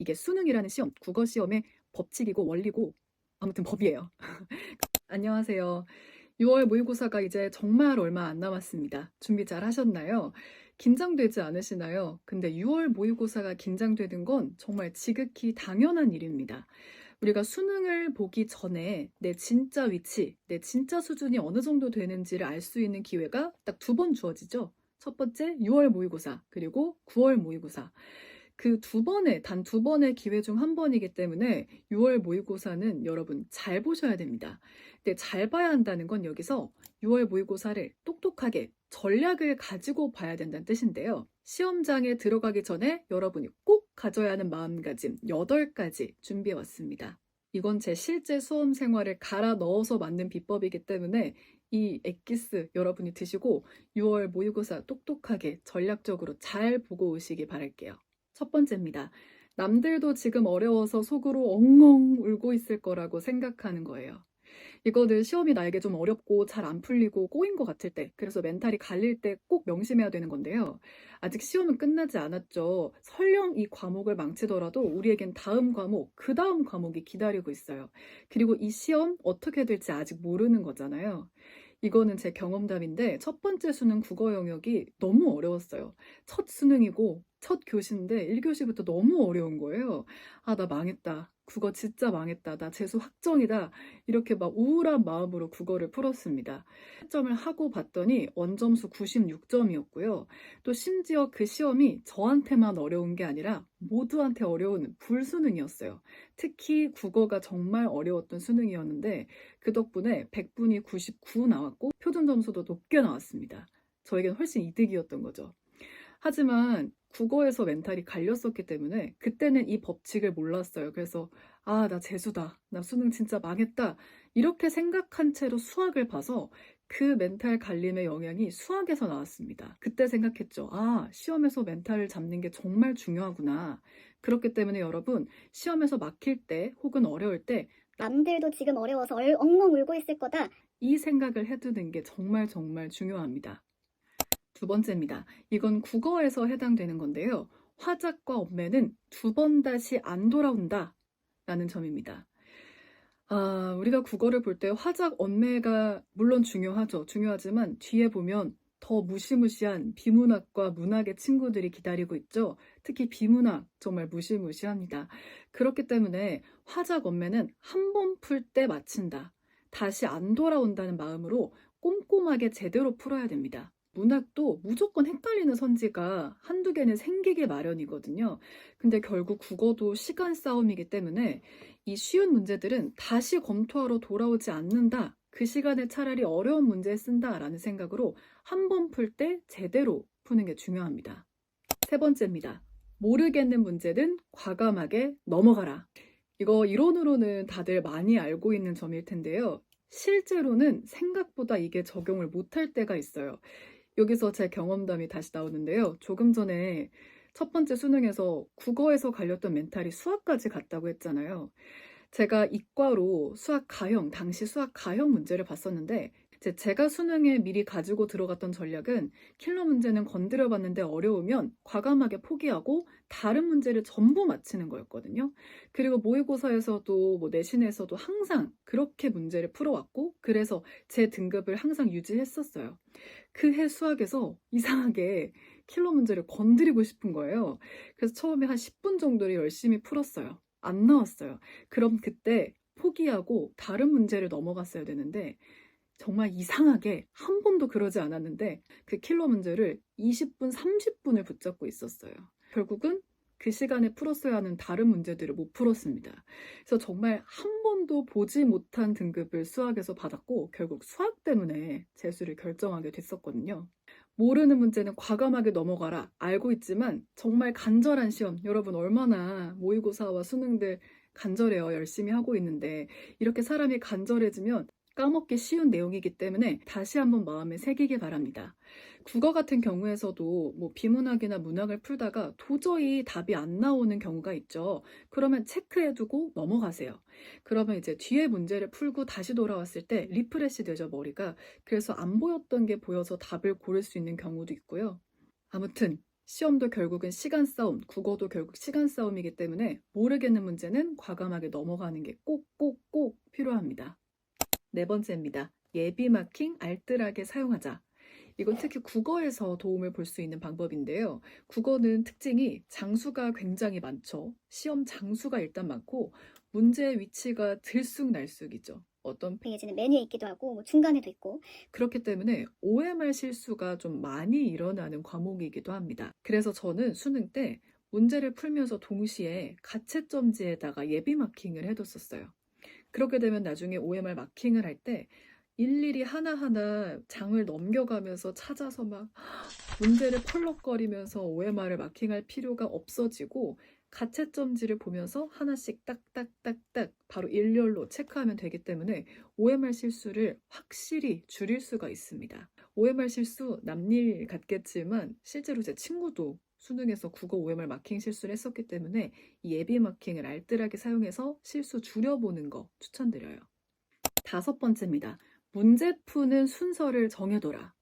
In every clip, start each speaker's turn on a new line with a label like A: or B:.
A: 이게 수능이라는 시험, 국어 시험의 법칙이고 원리고 아무튼 법이에요. 안녕하세요. 6월 모의고사가 이제 정말 얼마 안 남았습니다. 준비 잘 하셨나요? 긴장되지 않으시나요? 근데 6월 모의고사가 긴장되는 건 정말 지극히 당연한 일입니다. 우리가 수능을 보기 전에 내 진짜 위치, 내 진짜 수준이 어느 정도 되는지를 알 수 있는 기회가 딱 두 번 주어지죠. 첫 번째 6월 모의고사, 그리고 9월 모의고사. 그 단 두 번의 기회 중 한 번이기 때문에 6월 모의고사는 여러분 잘 보셔야 됩니다. 근데 잘 봐야 한다는 건 여기서 6월 모의고사를 똑똑하게 전략을 가지고 봐야 된다는 뜻인데요. 시험장에 들어가기 전에 여러분이 꼭 가져야 하는 마음가짐 8가지 준비해 왔습니다. 이건 제 실제 수험 생활을 갈아 넣어서 만든 비법이기 때문에 이 엑기스 여러분이 드시고 6월 모의고사 똑똑하게 전략적으로 잘 보고 오시기 바랄게요. 첫 번째입니다. 남들도 지금 어려워서 속으로 엉엉 울고 있을 거라고 생각하는 거예요. 이거는 시험이 나에게 좀 어렵고 잘 안 풀리고 꼬인 것 같을 때, 그래서 멘탈이 갈릴 때 꼭 명심해야 되는 건데요. 아직 시험은 끝나지 않았죠. 설령 이 과목을 망치더라도 우리에겐 다음 과목, 그 다음 과목이 기다리고 있어요. 그리고 이 시험 어떻게 될지 아직 모르는 거잖아요. 이거는 제 경험담인데 첫 번째 수능 국어 영역이 너무 어려웠어요. 첫 수능이고 첫 교시인데 1교시부터 너무 어려운 거예요. 아, 나 망했다. 국어 진짜 망했다. 나 재수 확정이다. 이렇게 막 우울한 마음으로 국어를 풀었습니다. 채점을 하고 봤더니 원점수 96점이었고요. 또 심지어 그 시험이 저한테만 어려운 게 아니라 모두한테 어려운 불수능이었어요. 특히 국어가 정말 어려웠던 수능이었는데 그 덕분에 100분이 99 나왔고 표준 점수도 높게 나왔습니다. 저에겐 훨씬 이득이었던 거죠. 하지만 국어에서 멘탈이 갈렸었기 때문에 그때는 이 법칙을 몰랐어요. 그래서 아, 나 재수다. 나 수능 진짜 망했다. 이렇게 생각한 채로 수학을 봐서 그 멘탈 갈림의 영향이 수학에서 나왔습니다. 그때 생각했죠. 아, 시험에서 멘탈을 잡는 게 정말 중요하구나. 그렇기 때문에 여러분, 시험에서 막힐 때 혹은 어려울 때
B: 남들도 지금 어려워서 엉엉 울고 있을 거다.
A: 이 생각을 해두는 게 정말 정말 중요합니다. 두 번째입니다. 이건 국어에서 해당되는 건데요. 화작과 엄매는 두 번 다시 안 돌아온다 라는 점입니다. 우리가 국어를 볼 때 화작, 엄매가 물론 중요하죠. 중요하지만 뒤에 보면 더 무시무시한 비문학과 문학의 친구들이 기다리고 있죠. 특히 비문학 정말 무시무시합니다. 그렇기 때문에 화작, 엄매는 한 번 풀 때 마친다. 다시 안 돌아온다는 마음으로 꼼꼼하게 제대로 풀어야 됩니다. 문학도 무조건 헷갈리는 선지가 한두 개는 생기게 마련이거든요. 근데 결국 국어도 시간 싸움이기 때문에 이 쉬운 문제들은 다시 검토하러 돌아오지 않는다. 그 시간에 차라리 어려운 문제 쓴다라는 생각으로 한 번 풀 때 제대로 푸는 게 중요합니다. 세 번째입니다. 모르겠는 문제는 과감하게 넘어가라. 이거 이론으로는 다들 많이 알고 있는 점일 텐데요. 실제로는 생각보다 이게 적용을 못할 때가 있어요. 여기서 제 경험담이 다시 나오는데요. 조금 전에 첫 번째 수능에서 국어에서 갈렸던 멘탈이 수학까지 갔다고 했잖아요. 제가 이과로 수학 가형, 당시 수학 가형 문제를 봤었는데 제가 수능에 미리 가지고 들어갔던 전략은 킬러 문제는 건드려 봤는데 어려우면 과감하게 포기하고 다른 문제를 전부 맞히는 거였거든요. 그리고 모의고사에서도 내신에서도 항상 그렇게 문제를 풀어왔고 그래서 제 등급을 항상 유지했었어요. 그 해 수학에서 이상하게 킬러 문제를 건드리고 싶은 거예요. 그래서 처음에 한 10분 정도를 열심히 풀었어요. 안 나왔어요. 그럼 그때 포기하고 다른 문제를 넘어갔어야 되는데 정말 이상하게 한 번도 그러지 않았는데 그 킬러 문제를 20분, 30분을 붙잡고 있었어요. 결국은 그 시간에 풀었어야 하는 다른 문제들을 못 풀었습니다. 그래서 정말 한 번도 보지 못한 등급을 수학에서 받았고 결국 수학 때문에 재수를 결정하게 됐었거든요. 모르는 문제는 과감하게 넘어가라. 알고 있지만 정말 간절한 시험. 여러분 얼마나 모의고사와 수능들 간절해요. 열심히 하고 있는데 이렇게 사람이 간절해지면 까먹기 쉬운 내용이기 때문에 다시 한번 마음에 새기길 바랍니다. 국어 같은 경우에서도 비문학이나 문학을 풀다가 도저히 답이 안 나오는 경우가 있죠. 그러면 체크해두고 넘어가세요. 그러면 이제 뒤에 문제를 풀고 다시 돌아왔을 때 리프레시 되죠, 머리가. 그래서 안 보였던 게 보여서 답을 고를 수 있는 경우도 있고요. 아무튼 시험도 결국은 시간 싸움, 국어도 결국 시간 싸움이기 때문에 모르겠는 문제는 과감하게 넘어가는 게 꼭 필요합니다. 네 번째입니다. 예비 마킹 알뜰하게 사용하자. 이건 특히 국어에서 도움을 볼 수 있는 방법인데요. 국어는 특징이 장수가 굉장히 많죠. 시험 장수가 일단 많고 문제의 위치가 들쑥날쑥이죠. 어떤
B: 예제는 메뉴에 있기도 하고 뭐 중간에도 있고.
A: 그렇기 때문에 OMR 실수가 좀 많이 일어나는 과목이기도 합니다. 그래서 저는 수능 때 문제를 풀면서 동시에 가채점지에다가 예비 마킹을 해뒀었어요. 그렇게 되면 나중에 OMR 마킹을 할 때 일일이 하나하나 장을 넘겨가면서 찾아서 막 문제를 펄럭거리면서 OMR을 마킹할 필요가 없어지고 가채점지를 보면서 하나씩 딱딱딱딱 바로 일렬로 체크하면 되기 때문에 OMR 실수를 확실히 줄일 수가 있습니다. OMR 실수 남일 같겠지만 실제로 제 친구도 수능에서 국어 OMR 마킹 실수를 했었기 때문에 이 예비 마킹을 알뜰하게 사용해서 실수 줄여보는 거 추천드려요. 다섯 번째입니다. 문제 푸는 순서를 정해둬라.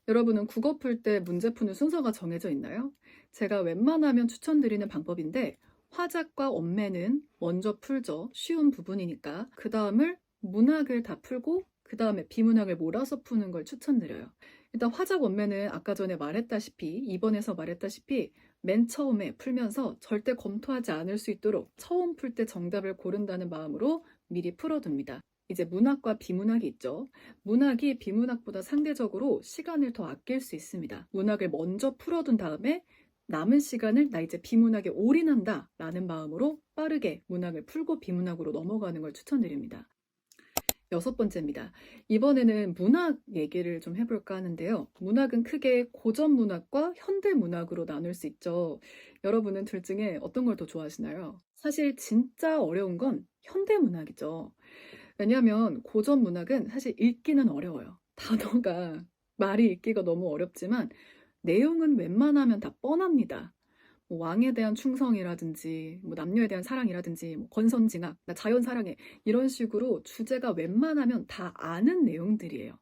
A: 여러분은 국어 풀 때 문제 푸는 순서가 정해져 있나요? 제가 웬만하면 추천드리는 방법인데 화작과 언매는 먼저 풀죠. 쉬운 부분이니까. 그 다음을 문학을 다 풀고 그 다음에 비문학을 몰아서 푸는 걸 추천드려요. 일단 화작 언매는 아까 전에 말했다시피 2번에서 말했다시피 맨 처음에 풀면서 절대 검토하지 않을 수 있도록 처음 풀 때 정답을 고른다는 마음으로 미리 풀어둡니다. 이제 문학과 비문학이 있죠. 문학이 비문학보다 상대적으로 시간을 더 아낄 수 있습니다. 문학을 먼저 풀어둔 다음에 남은 시간을 나 이제 비문학에 올인한다 라는 마음으로 빠르게 문학을 풀고 비문학으로 넘어가는 걸 추천드립니다. 여섯 번째입니다. 이번에는 문학 얘기를 좀 해볼까 하는데요. 문학은 크게 고전 문학과 현대 문학으로 나눌 수 있죠. 여러분은 둘 중에 어떤 걸 더 좋아하시나요? 사실 진짜 어려운 건 현대 문학이죠. 왜냐하면 고전 문학은 사실 읽기는 어려워요. 단어가 말이 읽기가 너무 어렵지만 내용은 웬만하면 다 뻔합니다. 뭐 왕에 대한 충성이라든지 뭐 남녀에 대한 사랑이라든지 뭐 권선징악, 나 자연 사랑해 이런 식으로 주제가 웬만하면 다 아는 내용들이에요.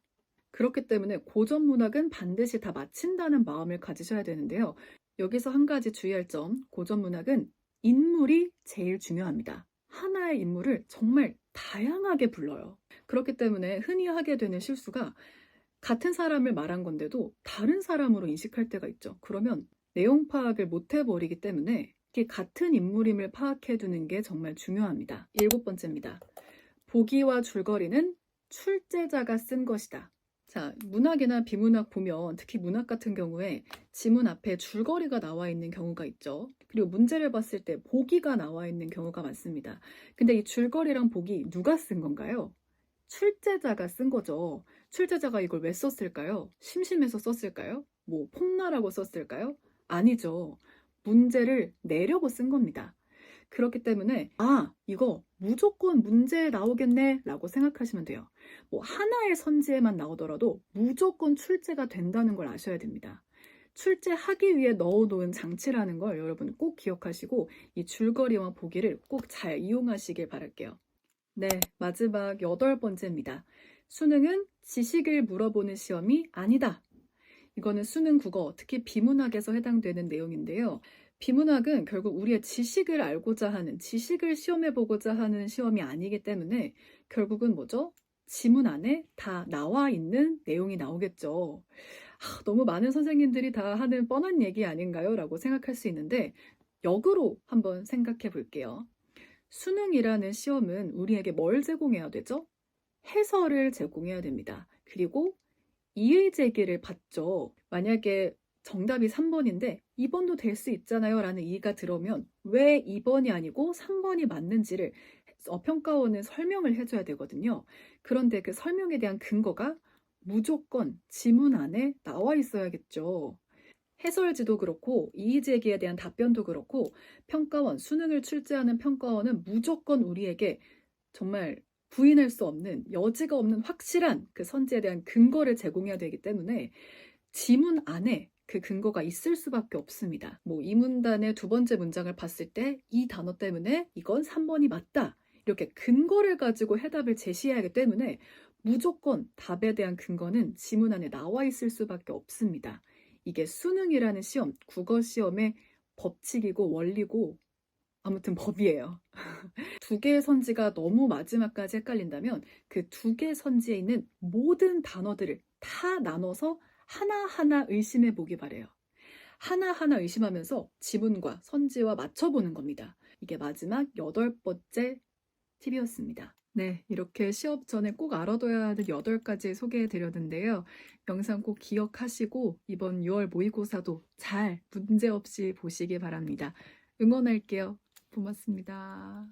A: 그렇기 때문에 고전 문학은 반드시 다 마친다는 마음을 가지셔야 되는데요. 여기서 한 가지 주의할 점, 고전 문학은 인물이 제일 중요합니다. 하나의 인물을 정말 다양하게 불러요. 그렇기 때문에 흔히 하게 되는 실수가 같은 사람을 말한 건데도 다른 사람으로 인식할 때가 있죠. 그러면 내용 파악을 못 해버리기 때문에 이게 같은 인물임을 파악해두는 게 정말 중요합니다. 일곱 번째입니다. 보기와 줄거리는 출제자가 쓴 것이다. 자, 문학이나 비문학 보면 특히 문학 같은 경우에 지문 앞에 줄거리가 나와 있는 경우가 있죠. 그리고 문제를 봤을 때 보기가 나와 있는 경우가 많습니다. 근데 이 줄거리랑 보기 누가 쓴 건가요? 출제자가 쓴 거죠. 출제자가 이걸 왜 썼을까요? 심심해서 썼을까요? 뭐 폼나라고 썼을까요? 아니죠. 문제를 내려고 쓴 겁니다. 그렇기 때문에 이거 무조건 문제에 나오겠네 라고 생각하시면 돼요. 뭐 하나의 선지에만 나오더라도 무조건 출제가 된다는 걸 아셔야 됩니다. 출제하기 위해 넣어놓은 장치라는 걸 여러분 꼭 기억하시고 이 줄거리와 보기를 꼭 잘 이용하시길 바랄게요. 네, 마지막 여덟 번째입니다. 수능은 지식을 물어보는 시험이 아니다. 이거는 수능 국어, 특히 비문학에서 해당되는 내용인데요. 비문학은 결국 우리의 지식을 알고자 하는, 지식을 시험해보고자 하는 시험이 아니기 때문에 결국은 뭐죠? 지문 안에 다 나와 있는 내용이 나오겠죠. 너무 많은 선생님들이 다 하는 뻔한 얘기 아닌가요? 라고 생각할 수 있는데 역으로 한번 생각해 볼게요. 수능이라는 시험은 우리에게 뭘 제공해야 되죠? 해설을 제공해야 됩니다. 그리고 이의 제기를 받죠. 만약에 정답이 3번인데 2번도 될 수 있잖아요 라는 이의가 들어오면 왜 2번이 아니고 3번이 맞는지를 평가원은 설명을 해줘야 되거든요. 그런데 그 설명에 대한 근거가 무조건 지문 안에 나와 있어야겠죠. 해설지도 그렇고 이의제기에 대한 답변도 그렇고 평가원, 수능을 출제하는 평가원은 무조건 우리에게 정말 부인할 수 없는 여지가 없는 확실한 그 선지에 대한 근거를 제공해야 되기 때문에 지문 안에 그 근거가 있을 수밖에 없습니다. 뭐 이 문단의 두 번째 문장을 봤을 때 이 단어 때문에 이건 3번이 맞다. 이렇게 근거를 가지고 해답을 제시해야 하기 때문에 무조건 답에 대한 근거는 지문 안에 나와 있을 수밖에 없습니다. 이게 수능이라는 시험, 국어 시험의 법칙이고 원리고 아무튼 법이에요. 두 개의 선지가 너무 마지막까지 헷갈린다면 그 두 개의 선지에 있는 모든 단어들을 다 나눠서 하나하나 의심해 보기 바래요. 하나하나 의심하면서 지문과 선지와 맞춰보는 겁니다. 이게 마지막 8번째 팁이었습니다. 네, 이렇게 시험 전에 꼭 알아둬야 하는 8가지 소개해 드렸는데요. 영상 꼭 기억하시고 이번 6월 모의고사도 잘 문제없이 보시기 바랍니다. 응원할게요. 고맙습니다.